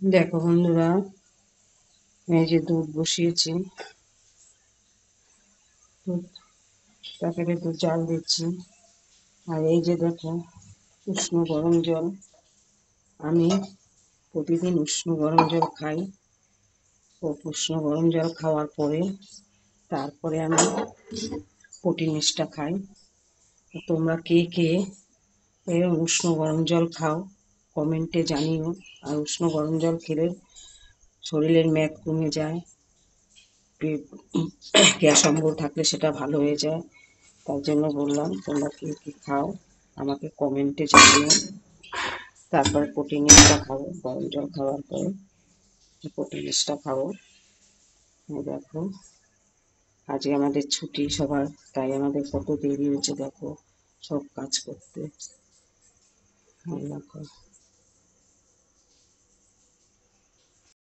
দেখো বন্ধুরা, এই যে দুধ বসিয়েছি, দুধ প্যাকেটে দুধ জাল দিচ্ছি। আর এই যে দেখো উষ্ণ গরম জল। আমি প্রতিদিন উষ্ণ গরম জল খাই। ও উষ্ণ গরম জল খাওয়ার পরে তারপরে আমি প্রোটিন মিষ্টটা খাই। তোমরা কে কে এরকম উষ্ণ গরম জল খাও কমেন্টে জানিও। আর উষ্ণ গরম জল খেলে শরীরের মেদ কমে যায়, গ্যাস অম্বল থাকলে সেটা ভালো হয়ে যায়। তার জন্য বললাম তোমরা কে কি খাও আমাকে কমেন্টে জানিও। তারপর প্রোটিন মিষ্টটা খাবো, গরম জল খাওয়ার পরে প্রোটিন মিষ্টটা খাবো। দেখো আজকে আমাদের ছুটি সবার, তাই আমাদের কত দেরি হচ্ছে দেখো সব কাজ করতে। দেখো